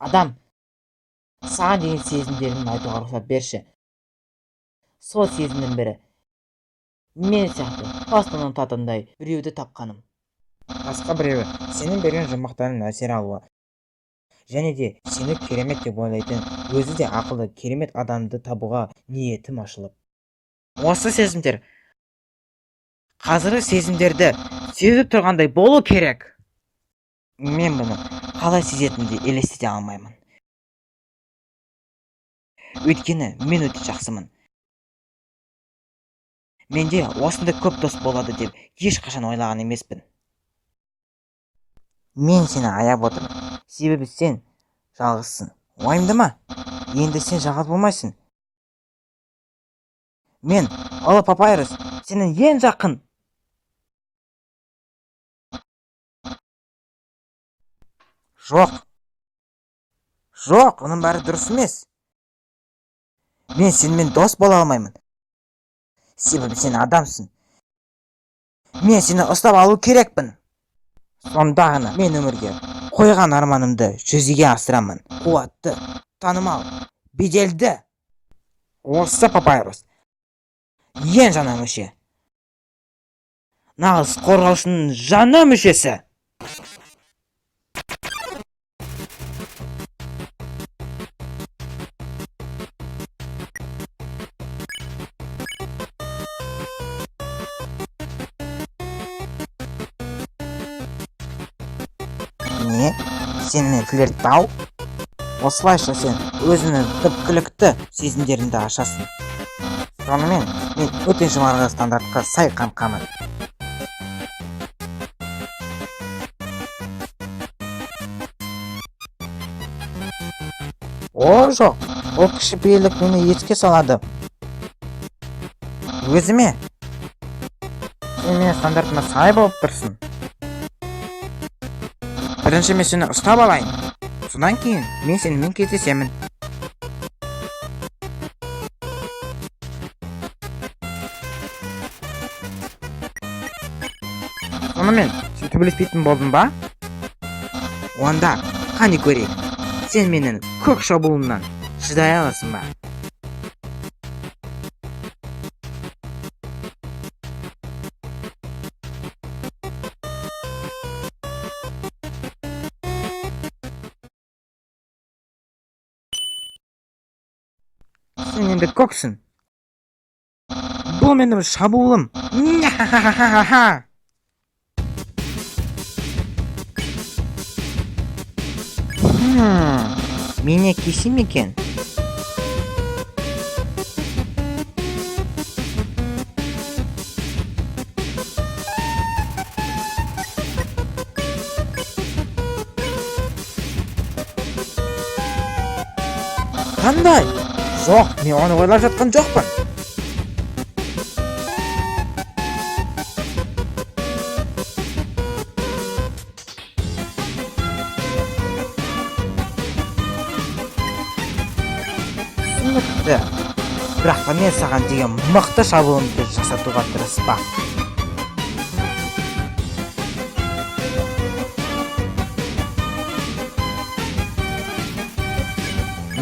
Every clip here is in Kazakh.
Адам, саған деген сезімдерімді айтуға рұқсат берші. Сол сезімнің бірі мен сияқты тастан татындай біреуді тапқаным. Басқа біреуі сенің берген жұмбақтарыңнан әсер алуы және де сені керемет деп ойлайтын, өзі де ақылды керемет адамды табуға ниетім ашылып. Осы сезімдер қазіргі сезімдерді сезіп тұрғандай болу керек. Мен бұны қалай сезетінімді елестете алмаймын. Өйткені мен өте жақсымын. Менде осындай көп дос болады деп ешқашан ойлаған емеспін. Мен сені аяп отырмын, себебі сен жалғызсың. Уайымдама, енді сен жалғыз болмайсың. Мен, Ұлы Папайрус, сенің ең жақын. Жоқ, оның бәрі дұрыс емес. Мен сенімен дос бола алмаймын. Себебі сен адамсың. Мен сені ұстап алу керекпін. Сонда ғана мен өмірге қойған арманымды жүзеге асырамын. Қуатты, танымал, беделді. Осы Папайрус ең жаңа мүше. Нағыз қорғаушының жаңа мүшесі. Не? Сенімен флирттау? Осылайша сен өзіңнің түпкілікті сезімдеріңді ашасың. Сонымен мен өте жоғарғы стандартқа сай қамқамын. О, жоқ, ол кішіпейілдік мені еске салады. Өзіме? Сен менің стандартыма сай болып тұрсың. Бірінші мен сені ұстап алайын. Содан кейін мен сенімен кездесемін. Сонымен сен төбелеспейтін болдың ба? Онда қане көрейік. Сен менің көк шабуылымнан шыдай аласың ба? Сен енді көксің. Бұл менің шабуылым. Мене кесе ме екен? Қандай? Жоқ, мен оны ойлап жатқан жоқпын. Түсінікті. Бірақ та мен саған деген мықты шабуылымды жасатуға тырыспа.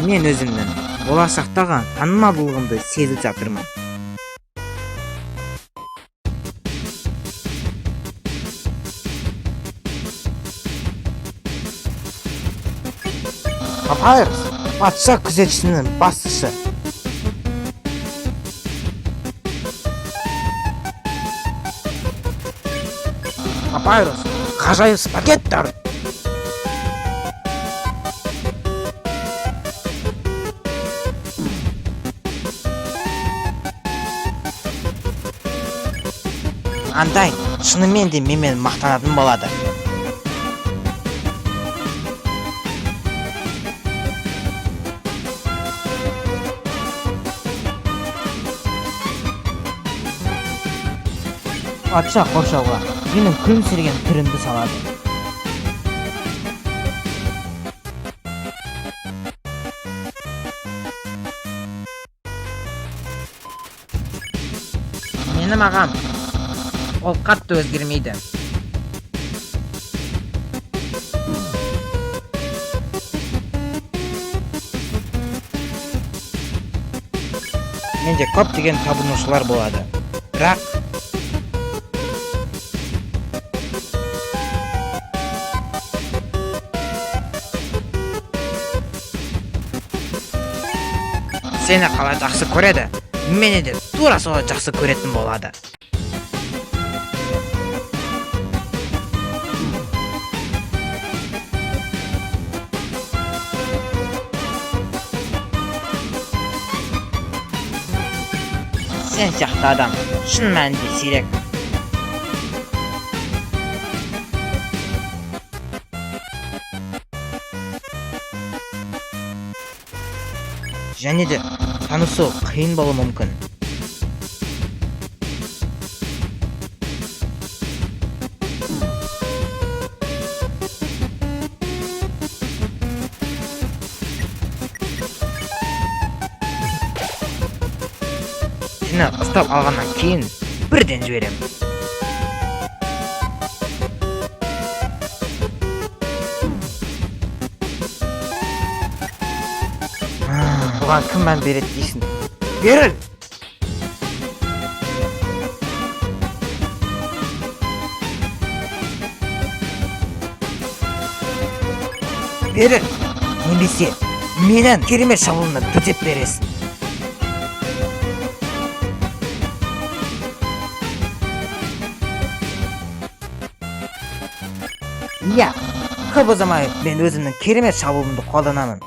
Мен өзімнің болашақтағы танымалдылығымды сезіп жатырмын. Папайрус, патша күзетшісінің басшысы. Папайрус, ғажайып спагеттер. Андай, шынымен де менімен мақтанатын болады. Патша қоршауға менің күлімсіреген түрімді салады. Менің ағам, ол қатты өзгермейді. менде көптеген табынушылар болады. Бірақ сені қалай жақсы көреді, мені де тура солай жақсы көретін болады. Сен сияқты адам шын мәнінде сирек. Және де танысу қиын болуы мүмкін. Сені ұстап алғаннан кейін бірден жіберем. Бұған кім мән береді дейсің? Беріл! Беріл! Немесе менен керемет шабуылына төтеп бересің. Иә, көп ұзамай мен өзімнің керемет шабуылымды қолданамын.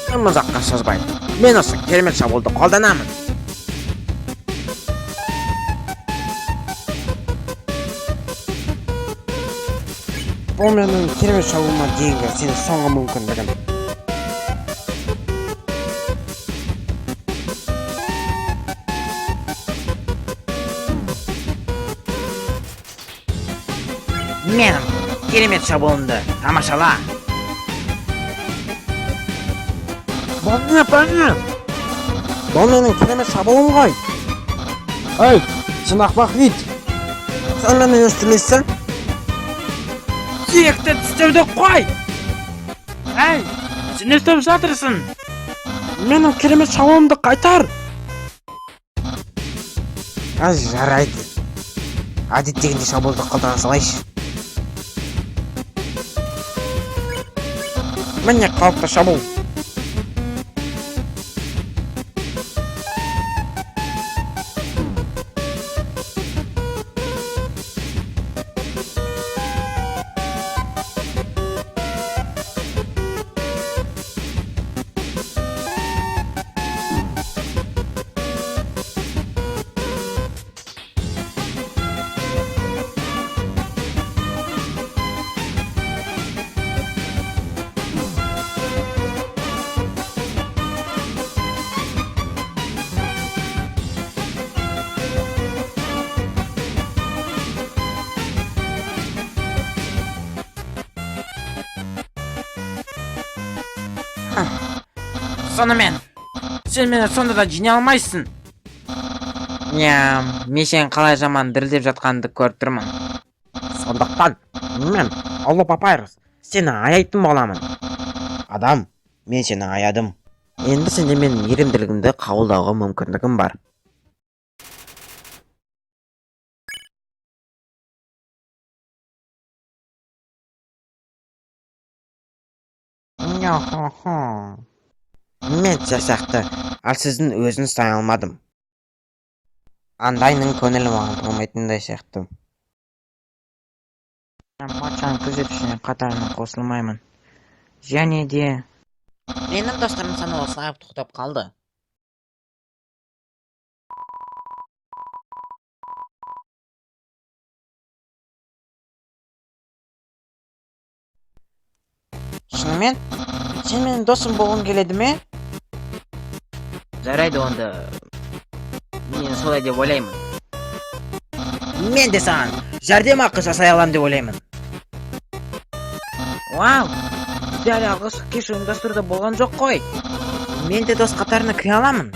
Кім ұзаққа созбайды, мен осы керемет шабуылды қолданамын. Бұл менің керемет шабуылыма дейінгі сенің соңғы мүмкіндігім. Менің керемет шабуылымды тамашала. Бәне. Бұл менің керемет шабуылым ғой. Ей, сен ақпақ вид. Сен мені естімейсің? Сүйекті тістеуді қой. Ей, сен не істеп жатырсың? Менің керемет шабуылымды қайтар. Жарайды. Әдеттегенде шабуылды қолдана салайшы. Міне қауіпті шабуыл. Сонымен, сен мені сонда да жеңе алмайсың. Мен сен қалай жаман дірілдеп жатқанды көріп тұрмын. Сондықтан, мен Алло Папайрус, сені аяйтын боламын. Адам, мен сені аядым. Енді сенде менің мейірімділігімді қабылдауға мүмкіндігім бар. Мен сияқты, ал сіздің өзін ұстай алмадым. Андайның көңілі маған болмайтындай сияқты. Мен патшаның күзетшісіне қатарына қосылмаймын. Және де менің достарым саны осылай тоқтап қалды. Шынымен, сен менің досым болғың келеді ме? Жарайды онда. Мен солай деп ойлаймын. Мен де саған жәрдемақы жасай аламын деп ойлаймын. Вау! Дәл алғашқы кеш ұйымдастыруда болған жоқ қой. Мен де дос қатарына кіре аламын.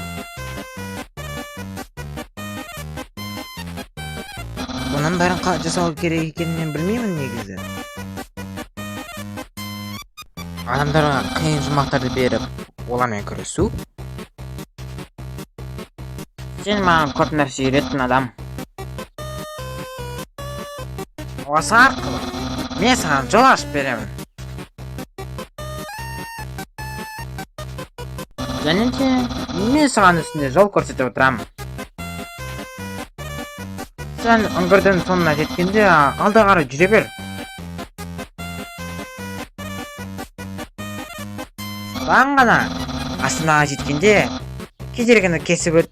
Бұның бәрін қалай жасау керек екенін мен білмеймін негізі. Адамдарға қиын жұмақтарды беріп, олармен күресу? Сен маған көп нәрсе үйреттің, адам. Осы арқылы мен саған жол ашып беремін. Және де мен саған үстінде жол көрсетіп отырамын. Сен үңгірдің соңына жеткенде алда қарай жүре бер. Содан ғана астанаға жеткенде кедергіні кесіп өт.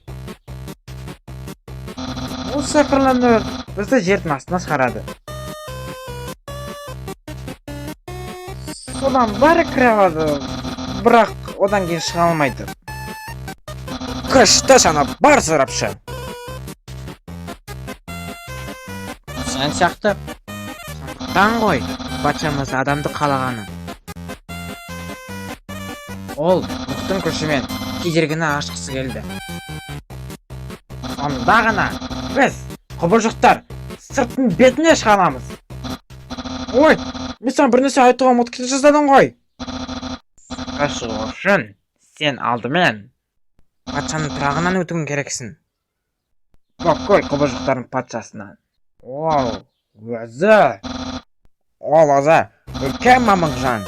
Бұл сиқырлы нұр бізді жердің астына шығарады. Содан бәрі кіре алады, бірақ одан кейін шыға алмайды. Күшті санап бар сарапшы. Сен сияқты. Сондықтан ғой патшамыз адамды қалағаны. Ол рухтың күшімен кедергіні ашқысы келді. Сонда ғана біз құбыжықтар сырттың бетіне шығамыз. Ой, мен саған бір нәрсе айтуға ұмытып кете жаздадым ғой. Сыртқа шығу үшін сен алдымен патшаның тұрағынан өтуің керексің. Бүкіл құбыжықтардың патшасынан. Ол өзі үлкен мамықжан.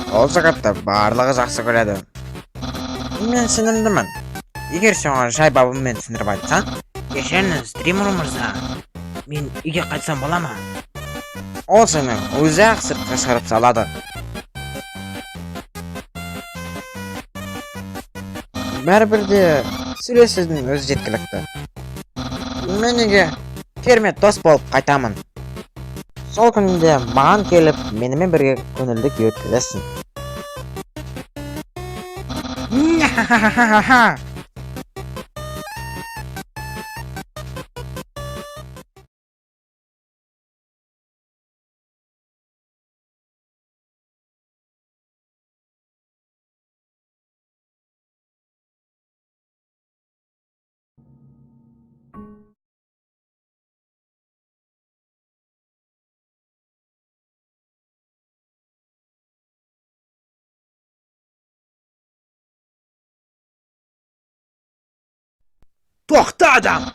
Ол жігітті барлығы жақсы көреді. Мен сенімдімін. Егер соған жай бабыммен түсіндіріп айтсаң, кешіріңіз, Дримур мырза, мен үйге қайтсам бола ма? Ол сені өзі-ақ сыртқа шығарып салады. Бәрібірде сөйлесудің өзі жеткілікті. Мен үйге керемет дос болып қайтамын. Сол күнде маған келіп, менімен бірге көңілді күй өткізесің. Тоқта, адам!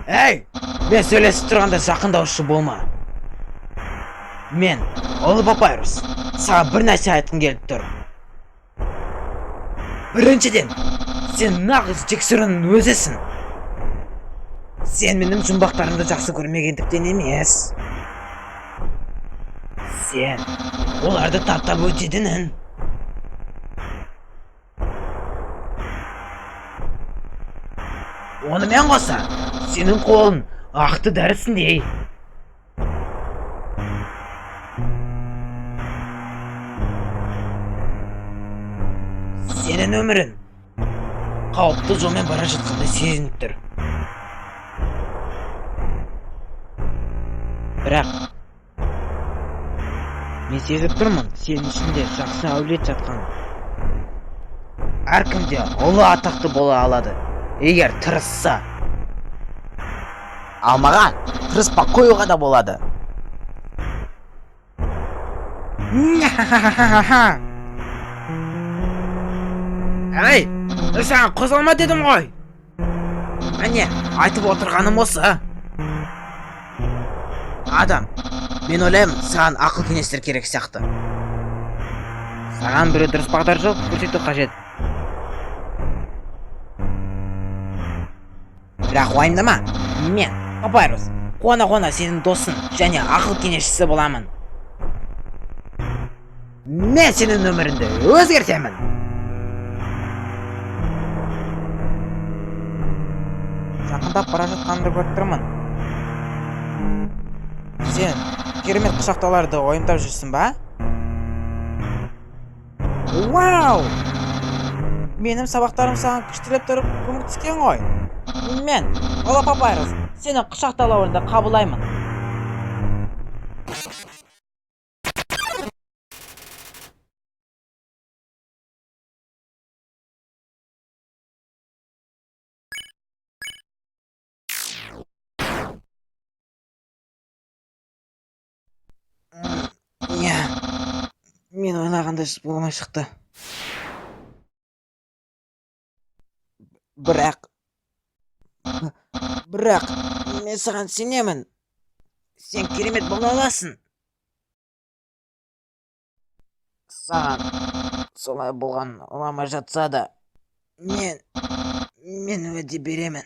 Әй, мен сөйлесіп тұрғанда жақындаушы болма. Мен, Ұлы Папайрус, саған бір нәрсе айтқым келіп тұр. Біріншіден, сен нағыз жексұрынның өзісің. Сен менің жұмбақтарымды жақсы көрмегендіктен емес. Сен оларды таптап өтедінің. Онымен қоса, сенің қолың ақты дәрісіндей. Сенің өмірін қауіпті жолмен бара жатқандай сезініп тұр. Бірақ мен сезіп тұрмын, сенің ішінде жақсы әулет жатқан. Әркімде ұлы атақты бола алады, егер тырысса. Алмаған тырыспа қоюға да болады. Әй, саған қозғалма дедім ғой. Әне, айтып отырғаным осы. Адам, мен ойлаймын, саған ақыл кеңестер керек сияқты. Саған біреу дұрыс бағдар жол көрсету қажет. Бірақ уайымдама, мен, Папайрус, қуана-қуана сенің досың және ақыл кеңесшісі боламын. Мен сенің өміріңді өзгертемін. Жақындап бара жатқанымды көріп тұрмын. Сен керемет құшақтауларды ойымдап жүрсің ба? Вау! Менің сабақтарым саған күштілеп тұрып көмектескен ғой. Мен, Ұлы Папайрус, сені құшақтауларында қабылдаймын. санағанда болмай шықты. Бірақ мен саған сенемін. Сен керемет бола аласың. Саған солай болған ұнамай жатса да, мен уәде беремін.